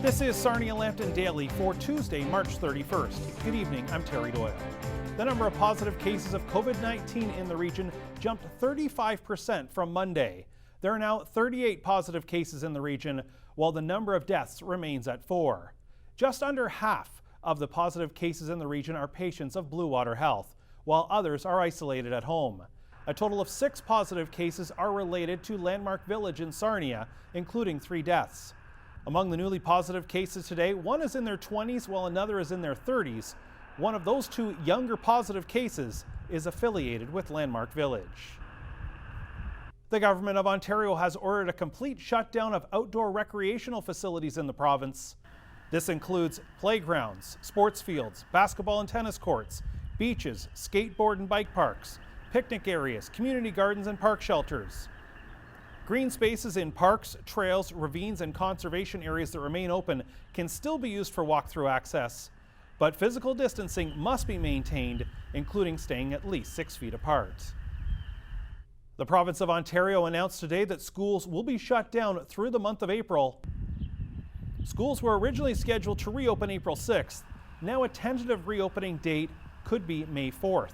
This is Sarnia Lambton Daily for Tuesday, March 31st. Good evening, I'm Terry Doyle. The number of positive cases of COVID-19 in the region jumped 35% from Monday. There are now 38 positive cases in the region, while the number of deaths remains at 4. Just under half of the positive cases in the region are patients of Blue Water Health, while others are isolated at home. A total of 6 positive cases are related to Landmark Village in Sarnia, including 3 deaths. Among the newly positive cases today, one is in their 20s while another is in their 30s. One of those 2 younger positive cases is affiliated with Landmark Village. The government of Ontario has ordered a complete shutdown of outdoor recreational facilities in the province. This includes playgrounds, sports fields, basketball and tennis courts, beaches, skateboard and bike parks, picnic areas, community gardens and park shelters. Green spaces in parks, trails, ravines and conservation areas that remain open can still be used for walk-through access, but physical distancing must be maintained, including staying at least 6 feet apart. The province of Ontario announced today that schools will be shut down through the month of April. Schools were originally scheduled to reopen April 6th. Now a tentative reopening date could be May 4th.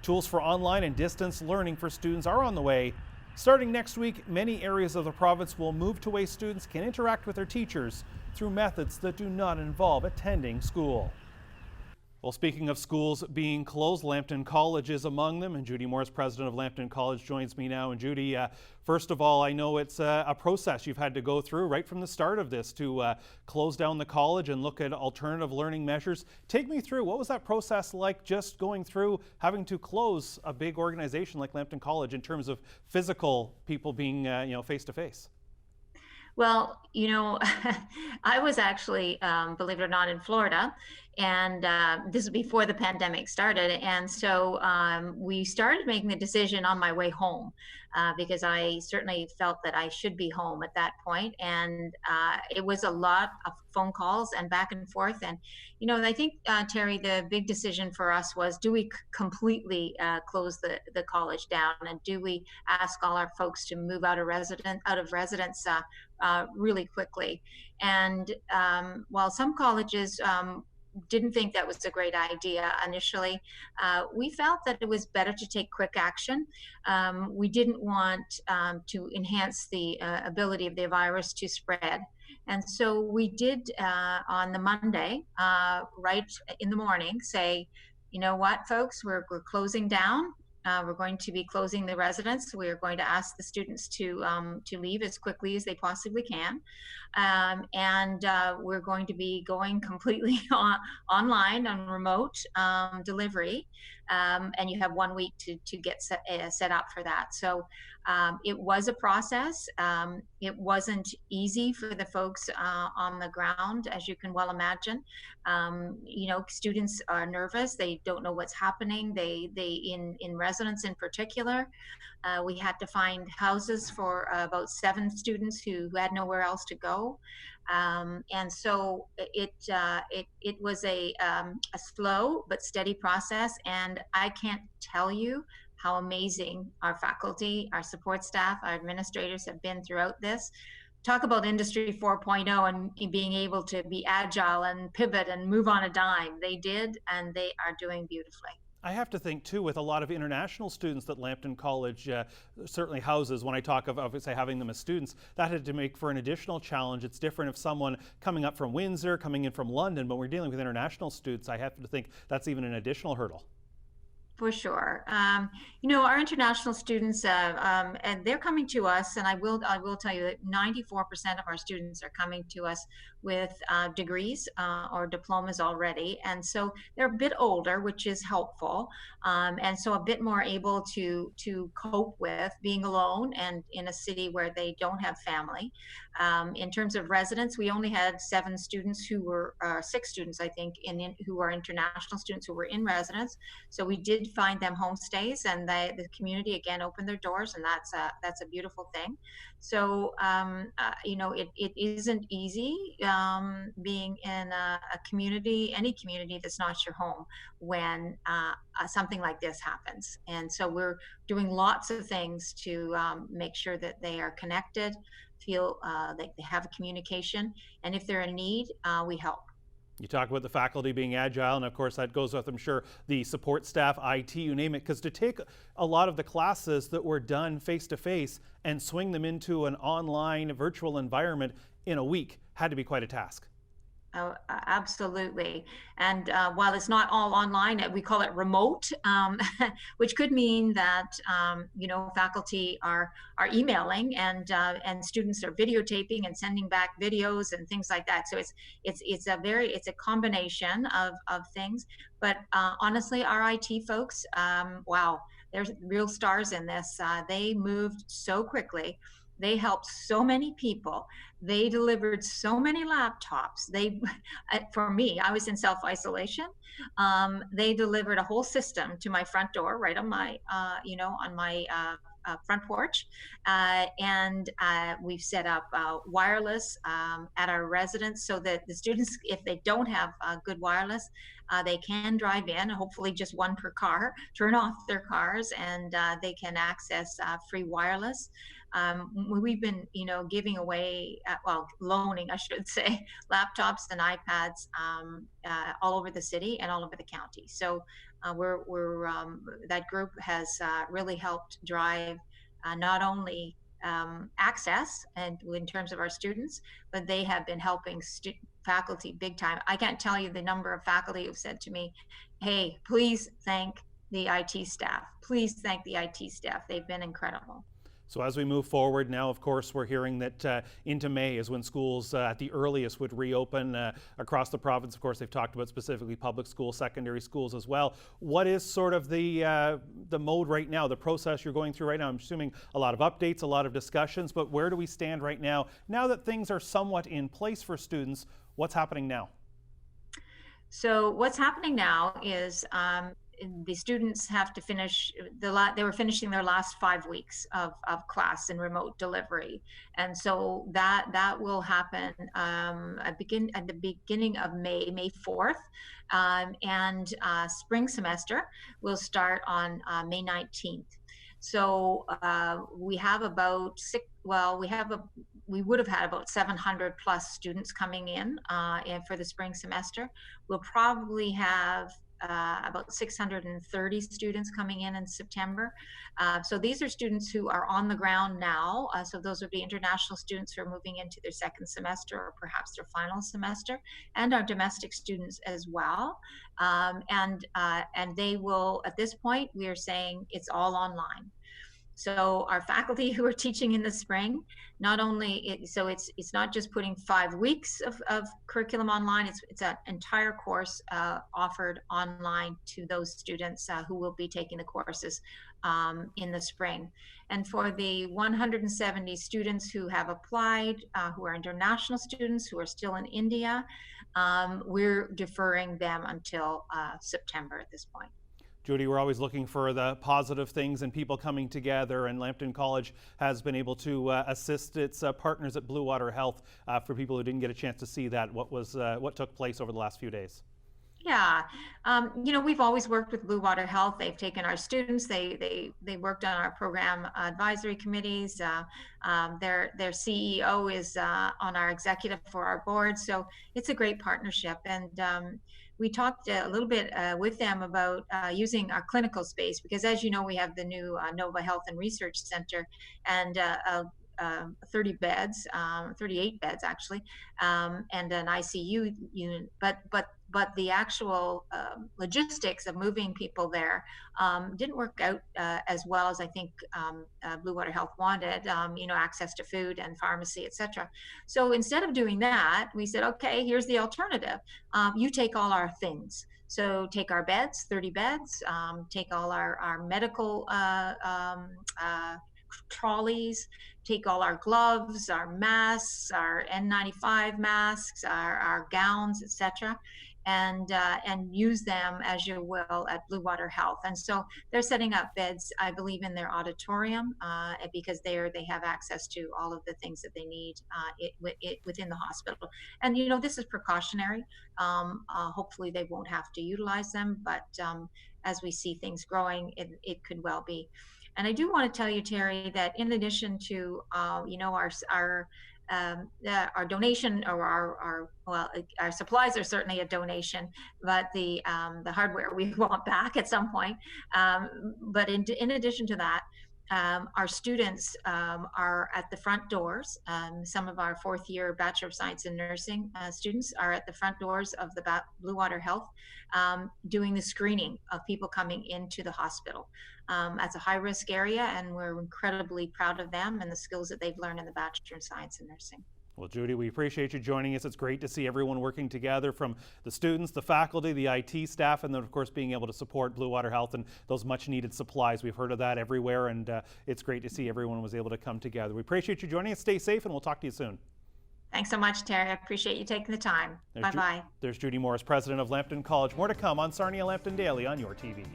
Tools for online and distance learning for students are on the way. Starting next week, many areas of the province will move to ways students can interact with their teachers through methods that do not involve attending school. Well, speaking of schools being closed, Lambton College is among them, and Judy Morris, president of Lambton College, joins me now. And Judy, first of all, I know it's a process you've had to go through right from the start of this to close down the college and look at alternative learning measures. Take me through, what was that process like, just going through having to close a big organization like Lambton College in terms of physical people being face to face? Well, I was actually, believe it or not, in Florida, and this was before the pandemic started. And so we started making the decision on my way home because I certainly felt that I should be home at that point. And it was a lot of phone calls and back and forth. And, I think, Terry, the big decision for us was, do we completely close the college down? And do we ask all our folks to move out of residence really quickly? And while some colleges didn't think that was a great idea initially, we felt that it was better to take quick action. We didn't want to enhance the ability of the virus to spread. And so we did on the Monday, right in the morning, say, you know what, folks, we're closing down. We're going to be closing the residence. We're going to ask the students to leave as quickly as they possibly can. And we're going to be going completely online on remote delivery. And you have 1 week to get set up for that. So it was a process. It wasn't easy for the folks on the ground, as you can well imagine. Students are nervous. They don't know what's happening. They in residence in particular, we had to find houses for about 7 students who had nowhere else to go. And so it was a slow but steady process, and I can't tell you how amazing our faculty, our support staff, our administrators have been throughout this. Talk about Industry 4.0 and being able to be agile and pivot and move on a dime. They did, and they are doing beautifully. I have to think, too, with a lot of international students that Lambton College certainly houses, when I talk of, say, having them as students, that had to make for an additional challenge. It's different if someone coming up from Windsor, coming in from London, but we're dealing with international students. I have to think that's even an additional hurdle. For sure. Our international students, and they're coming to us, and I will tell you that 94% of our students are coming to us with degrees or diplomas already. And so they're a bit older, which is helpful. And so a bit more able to cope with being alone and in a city where they don't have family. In terms of residents, we only had 7 students who were, 6 students, I think, who are international students who were in residence. So we did did find them homestays, and the community again opened their doors, and that's a beautiful thing. So it isn't easy being in a community, any community that's not your home, when something like this happens. And so we're doing lots of things to make sure that they are connected, feel like they have a communication, and if they're in need, we help. You talk about the faculty being agile, and of course that goes with, I'm sure, the support staff, IT, you name it, because to take a lot of the classes that were done face-to-face and swing them into an online virtual environment in a week had to be quite a task. Oh, absolutely. And while it's not all online, we call it remote, which could mean that faculty are emailing, and students are videotaping and sending back videos and things like that. So it's a combination of things. But honestly, our IT folks, wow, there's real stars in this. They moved so quickly. They helped so many people. They delivered so many laptops. For me, I was in self-isolation. They delivered a whole system to my front door, right on my, front porch. And we've set up wireless at our residence, so that the students, if they don't have good wireless, they can drive in, hopefully just one per car, turn off their cars, and they can access free wireless. We've been, giving away, loaning, I should say, laptops and iPads all over the city and all over the county. So that group has really helped drive not only access and in terms of our students, but they have been helping faculty big time. I can't tell you the number of faculty who've said to me, "Hey, please thank the IT staff. Please thank the IT staff. They've been incredible." So as we move forward now, of course, we're hearing that into May is when schools at the earliest would reopen across the province. Of course, they've talked about specifically public schools, secondary schools as well. What is sort of the mode right now, the process you're going through right now? I'm assuming a lot of updates, a lot of discussions, but where do we stand right now? Now that things are somewhat in place for students, what's happening now? So what's happening now is the students have to finish they were finishing their last 5 weeks of class in remote delivery, and so that will happen at the beginning of May 4th, and spring semester will start on May 19th. So we have about we would have had about 700 plus students coming in for the spring semester. We'll probably have about 630 students coming in September. So these are students who are on the ground now. So those would be international students who are moving into their second semester or perhaps their final semester, and our domestic students as well. And they will, at this point, we are saying it's all online. So our faculty who are teaching in the spring, not only it's not just putting 5 weeks of curriculum online, it's an entire course offered online to those students who will be taking the courses in the spring. And for the 170 students who have applied, who are international students who are still in India, we're deferring them until September at this point. Judy, we're always looking for the positive things and people coming together, and Lambton College has been able to assist its partners at Blue Water Health for people who didn't get a chance to see that. What took place over the last few days? Yeah, we've always worked with Blue Water Health. They've taken our students. They worked on our program advisory committees. Their CEO is on our executive for our board. So it's a great partnership. And we talked a little bit with them about using our clinical space, because as you know, we have the new Nova Health and Research Center, and 30 beds, 38 beds actually, and an ICU unit. But the actual logistics of moving people there didn't work out as well as I think Blue Water Health wanted. Access to food and pharmacy, etc. So instead of doing that, we said, okay, here's the alternative. You take all our things. So take our beds, 30 beds, take all our medical trolleys, take all our gloves, our masks, our N95 masks, our gowns, etc., and use them as you will at Blue Water Health. And so they're setting up beds, I believe, in their auditorium because they have access to all of the things that they need within the hospital. And this is precautionary. Hopefully they won't have to utilize them, but as we see things growing, it could well be. And I do want to tell you, Terry, that in addition to our donation, or our supplies are certainly a donation, but the hardware we want back at some point. But in addition to that, our students are at the front doors. Some of our fourth year Bachelor of Science in Nursing students are at the front doors of the Blue Water Health doing the screening of people coming into the hospital. That's a high risk area, and we're incredibly proud of them and the skills that they've learned in the Bachelor of Science in Nursing. Well, Judy, we appreciate you joining us. It's great to see everyone working together, from the students, the faculty, the IT staff, and then, of course, being able to support Blue Water Health and those much-needed supplies. We've heard of that everywhere, and it's great to see everyone was able to come together. We appreciate you joining us. Stay safe, and we'll talk to you soon. Thanks so much, Terry. I appreciate you taking the time. Bye-bye. There's Judy Morris, president of Lambton College. More to come on Sarnia Lambton Daily on urTV.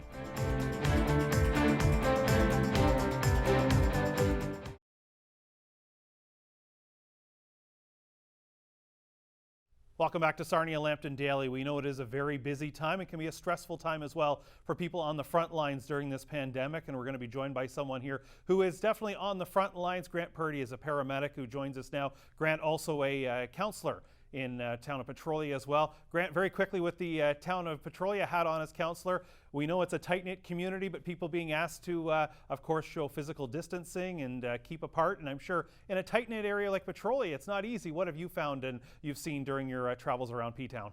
Welcome back to Sarnia Lambton Daily. We know it is a very busy time. It can be a stressful time as well for people on the front lines during this pandemic, and we're going to be joined by someone here who is definitely on the front lines. Grant Purdy is a paramedic who joins us now. Grant, also a counselor in town of Petrolia as well. Grant, very quickly, with the town of Petrolia hat on as counselor, we know it's a tight-knit community, but people being asked to, of course, show physical distancing and keep apart. And I'm sure in a tight-knit area like Petrolia, it's not easy. What have you found and you've seen during your travels around P-Town?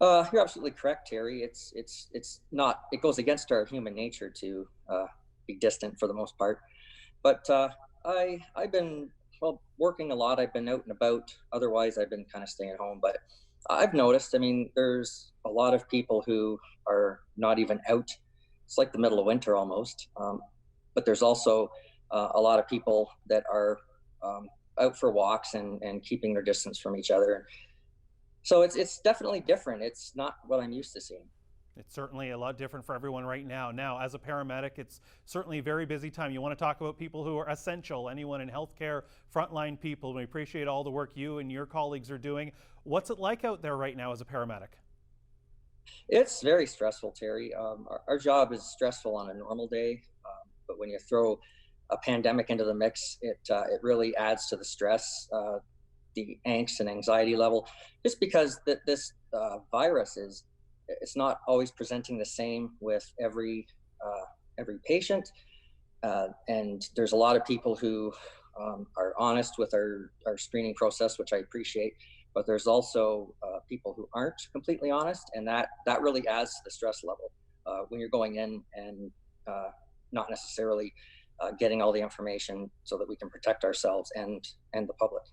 You're absolutely correct, Terry. It's not. It goes against our human nature to be distant for the most part. But I've been working a lot. I've been out and about. Otherwise, I've been kind of staying home. But I've noticed, there's a lot of people who are not even out. It's like the middle of winter almost. But there's also a lot of people that are out for walks and keeping their distance from each other. So it's definitely different. It's not what I'm used to seeing. It's certainly a lot different for everyone right now. Now, as a paramedic, it's certainly a very busy time. You want to talk about people who are essential, anyone in healthcare, frontline people. We appreciate all the work you and your colleagues are doing. What's it like out there right now as a paramedic? It's very stressful, Terry. Our job is stressful on a normal day, but when you throw a pandemic into the mix, it really adds to the stress, the angst and anxiety level, just because this virus it's not always presenting the same with every patient, and there's a lot of people who are honest with our screening process, which I appreciate, but there's also people who aren't completely honest, and that really adds to the stress level when you're going in and not necessarily getting all the information so that we can protect ourselves and the public.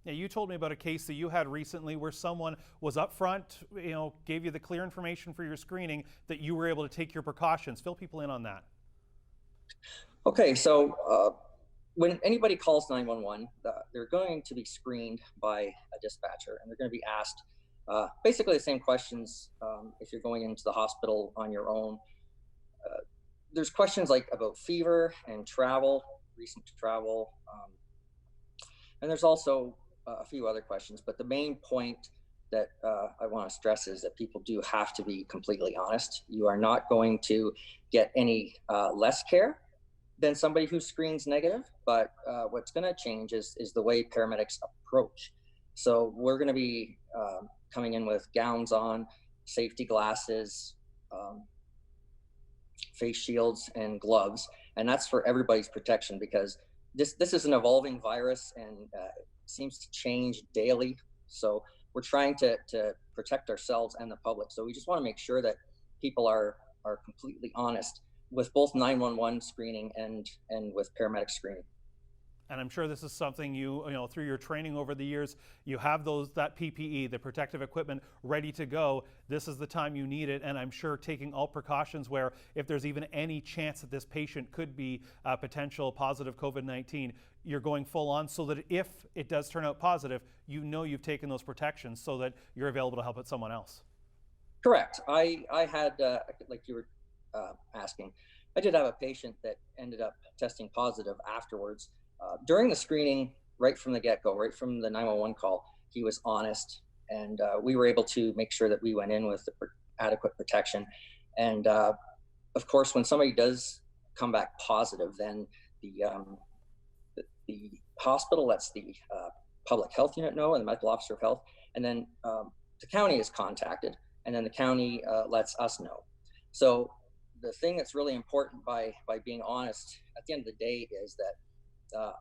Yeah, you told me about a case that you had recently where someone was up front, gave you the clear information for your screening, that you were able to take your precautions. Fill people in on that. Okay, so when anybody calls 911, they're going to be screened by a dispatcher, and they're going to be asked basically the same questions if you're going into the hospital on your own. There's questions like about fever and travel, recent travel, and there's also a few other questions, but the main point that I want to stress is that people do have to be completely honest. You are not going to get any less care than somebody who screens negative, but what's going to change is the way paramedics approach. So we're going to be coming in with gowns on, safety glasses, face shields, and gloves, and that's for everybody's protection, because this is an evolving virus and seems to change daily. So we're trying to protect ourselves and the public. So we just want to make sure that people are completely honest with both 911 screening and with paramedic screening. And I'm sure this is something you through your training over the years, you have that PPE, the protective equipment, ready to go. This is the time you need it, and I'm sure taking all precautions where if there's even any chance that this patient could be a potential positive COVID-19, you're going full on so that if it does turn out positive, you've taken those protections so that you're available to help out someone else. Correct. I had, like you were asking, I did have a patient that ended up testing positive afterwards. During the screening, right from the get-go, right from the 911 call, he was honest, and we were able to make sure that we went in with the adequate protection. And of course, when somebody does come back positive, then the hospital lets the public health unit know, and the medical officer of health, and then the county is contacted, and then the county lets us know. So the thing that's really important by being honest at the end of the day is that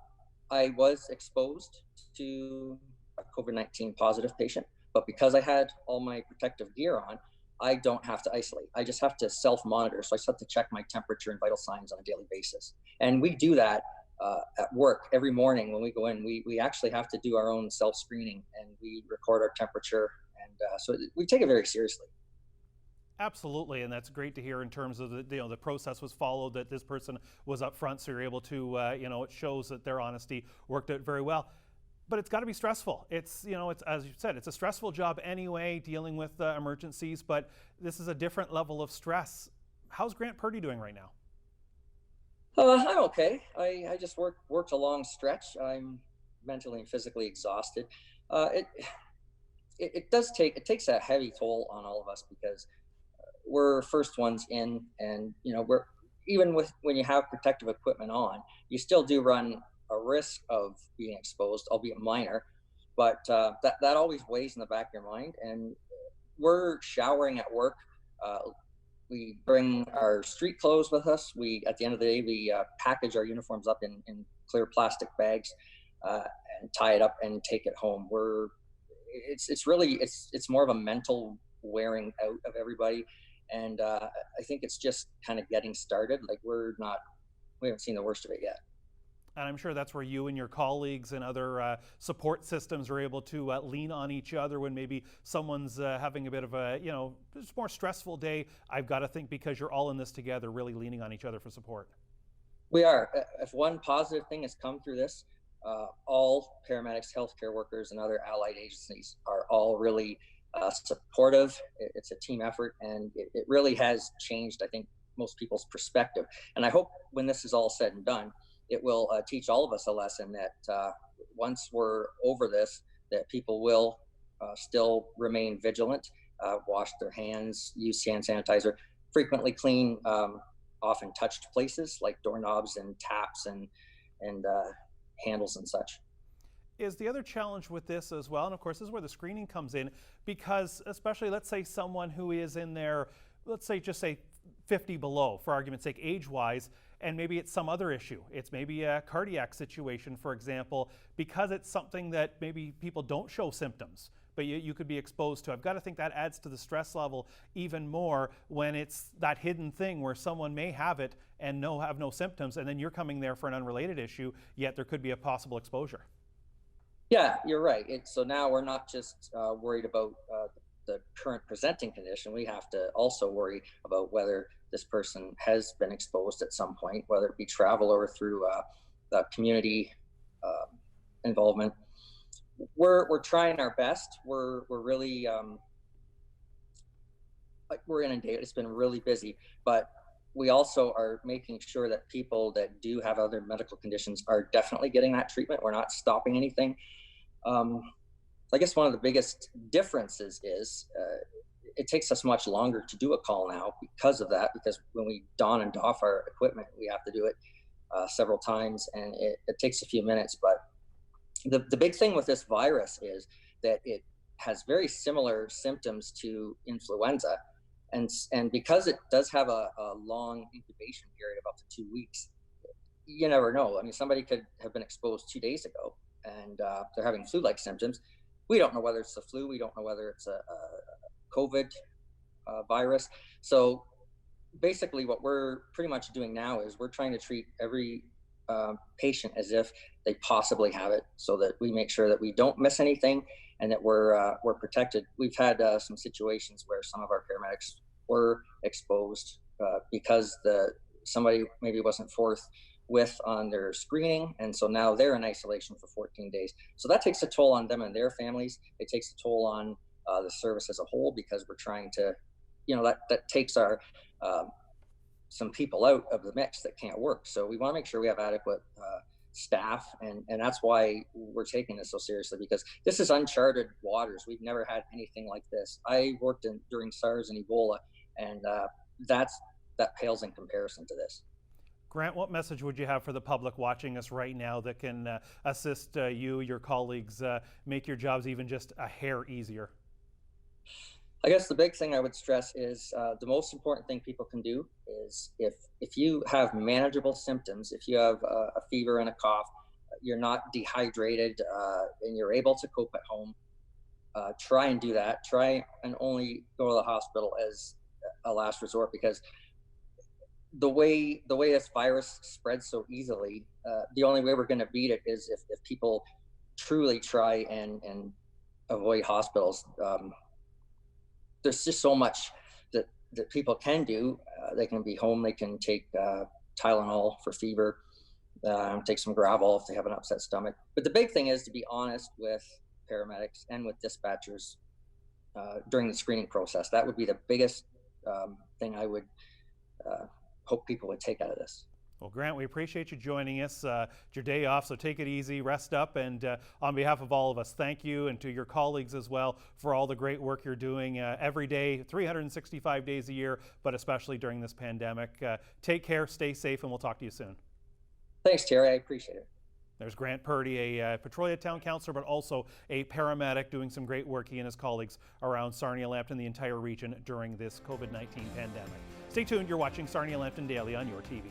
I was exposed to a COVID-19 positive patient, but because I had all my protective gear on, I don't have to isolate. I just have to self-monitor. So I just have to check my temperature and vital signs on a daily basis. And we do that at work every morning when we go in. We actually have to do our own self-screening, and we record our temperature. And so we take it very seriously. Absolutely, and that's great to hear in terms of the process was followed, that this person was up front, so you're able to it shows that their honesty worked out very well. But it's got to be stressful. It's it's, as you said, it's a stressful job anyway, dealing with emergencies. But this is a different level of stress. How's Grant Purdy doing right now? I'm okay. I just worked a long stretch. I'm mentally and physically exhausted. It takes a heavy toll on all of us because we're first ones in, and we're even when you have protective equipment on, you still do run a risk of being exposed, albeit minor, but that always weighs in the back of your mind. And we're showering at work. We bring our street clothes with us. At the end of the day, we package our uniforms up in clear plastic bags and tie it up and take it home. It's more of a mental wearing out of everybody. And I think it's just kind of getting started. Like we haven't seen the worst of it yet. And I'm sure that's where you and your colleagues and other support systems are able to lean on each other when maybe someone's having a bit of a, just more stressful day. I've got to think, because you're all in this together, really leaning on each other for support. We are. If one positive thing has come through this, all paramedics, healthcare workers, and other allied agencies are all really supportive. It's a team effort, and it really has changed, I think, most people's perspective. And I hope when this is all said and done, it will teach all of us a lesson that once we're over this, that people will still remain vigilant, wash their hands, use hand sanitizer, frequently clean often touched places like doorknobs and taps and handles and such. Is the other challenge with this as well, and of course this is where the screening comes in, because especially let's say someone who is in their, just say 50 below, for argument's sake, age-wise, and maybe it's some other issue. It's maybe a cardiac situation, for example, because it's something that maybe people don't show symptoms, but you could be exposed to. I've got to think that adds to the stress level even more when it's that hidden thing where someone may have it and have no symptoms, and then you're coming there for an unrelated issue, yet there could be a possible exposure. Yeah, you're right. So now we're not just worried about the current presenting condition. We have to also worry about whether this person has been exposed at some point, whether it be travel or through community involvement. We're trying our best. We're really we're inundated. It's been really busy, but we also are making sure that people that do have other medical conditions are definitely getting that treatment. We're not stopping anything. I guess one of the biggest differences is it takes us much longer to do a call now because of that, because when we don and doff our equipment, we have to do it several times, and it takes a few minutes. But the big thing with this virus is that it has very similar symptoms to influenza. And because it does have a long incubation period of up to 2 weeks, you never know. I mean, somebody could have been exposed 2 days ago and they're having flu-like symptoms. We don't know whether it's the flu. We don't know whether it's a COVID virus. So basically what we're pretty much doing now is we're trying to treat every patient as if they possibly have it, so that we make sure that we don't miss anything and that we're protected. We've had some situations where some of our paramedics were exposed because somebody maybe wasn't forthwith on their screening, and so now they're in isolation for 14 days. So that takes a toll on them and their families. It takes a toll on the service as a whole, because we're trying to that takes our some people out of the mix that can't work. So we want to make sure we have adequate staff, and that's why we're taking this so seriously, because this is uncharted waters. We've never had anything like this. I worked during SARS and Ebola, and that pales in comparison to this. Grant, what message would you have for the public watching us right now that can assist you, your colleagues, make your jobs even just a hair easier? I guess the big thing I would stress is the most important thing people can do is if you have manageable symptoms, if you have a fever and a cough, you're not dehydrated, and you're able to cope at home, try and do that. Try and only go to the hospital as a last resort, because the way this virus spreads so easily, the only way we're going to beat it is if people truly try and avoid hospitals. There's just so much that people can do. They can be home. They can take Tylenol for fever, take some Gravol if they have an upset stomach. But the big thing is to be honest with paramedics and with dispatchers during the screening process. That would be the biggest thing I would hope people would take out of this. Well, Grant, we appreciate you joining us. It's your day off, so take it easy, rest up, and on behalf of all of us, thank you, and to your colleagues as well for all the great work you're doing every day, 365 days a year, but especially during this pandemic. Take care, stay safe, and we'll talk to you soon. Thanks, Terry. I appreciate it. There's Grant Purdy, a Petrolia Town Councillor, but also a paramedic doing some great work, he and his colleagues around Sarnia Lambton, the entire region during this COVID-19 pandemic. Stay tuned. You're watching Sarnia Lambton Daily on urTV.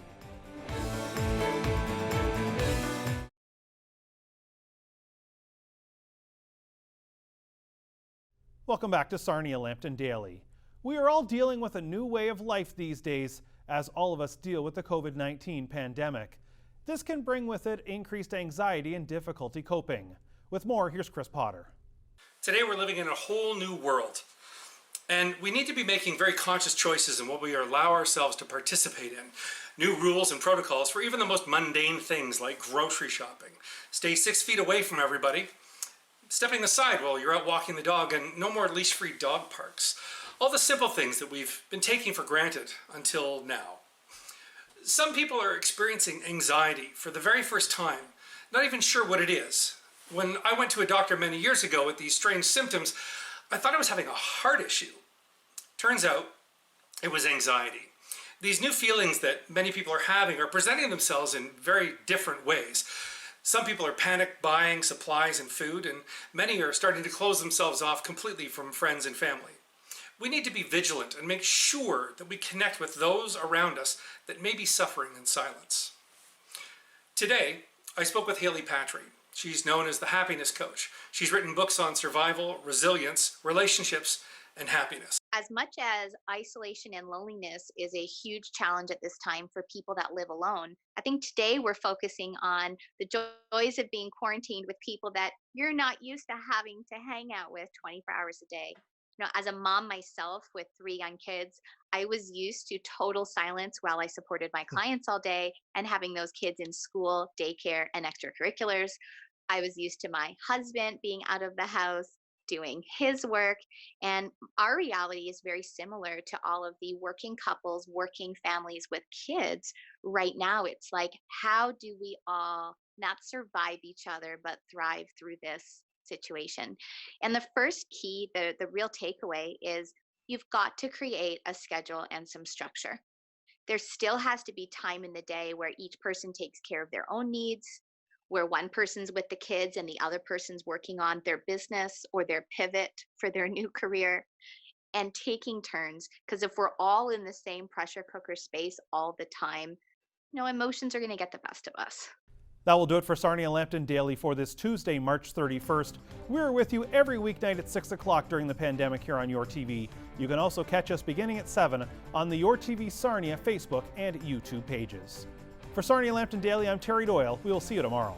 Welcome back to Sarnia Lambton Daily. We are all dealing with a new way of life these days as all of us deal with the COVID-19 pandemic. This can bring with it increased anxiety and difficulty coping. With more, here's Chris Potter. Today we're living in a whole new world, and we need to be making very conscious choices in what we allow ourselves to participate in. New rules and protocols for even the most mundane things like grocery shopping. Stay 6 feet away from everybody. Stepping aside while you're out walking the dog, and no more leash-free dog parks. All the simple things that we've been taking for granted until now. Some people are experiencing anxiety for the very first time, not even sure what it is. When I went to a doctor many years ago with these strange symptoms, I thought I was having a heart issue. Turns out it was anxiety. These new feelings that many people are having are presenting themselves in very different ways. Some people are panic buying supplies and food, and many are starting to close themselves off completely from friends and family. We need to be vigilant and make sure that we connect with those around us that may be suffering in silence. Today, I spoke with Haley Patry. She's known as the Happiness Coach. She's written books on survival, resilience, relationships, and happiness. As much as isolation and loneliness is a huge challenge at this time for people that live alone, I think today we're focusing on the joys of being quarantined with people that you're not used to having to hang out with 24 hours a day. As a mom myself with 3 young kids, I was used to total silence while I supported my clients all day and having those kids in school, daycare, and extracurriculars. I was used to my husband being out of the house, doing his work, and our reality is very similar to all of the working couples, working families with kids. Right now, it's like, how do we all not survive each other, but thrive through this situation? And the first key, the real takeaway is you've got to create a schedule and some structure. There still has to be time in the day where each person takes care of their own needs, where one person's with the kids and the other person's working on their business or their pivot for their new career, and taking turns. Because if we're all in the same pressure cooker space all the time, emotions are going to get the best of us. That will do it for Sarnia Lambton Daily for this Tuesday, March 31st. We're with you every weeknight at 6 o'clock during the pandemic here on urTV. You can also catch us beginning at 7 on the urTV Sarnia Facebook and YouTube pages. For Sarnia Lambton Daily, I'm Terry Doyle. We will see you tomorrow.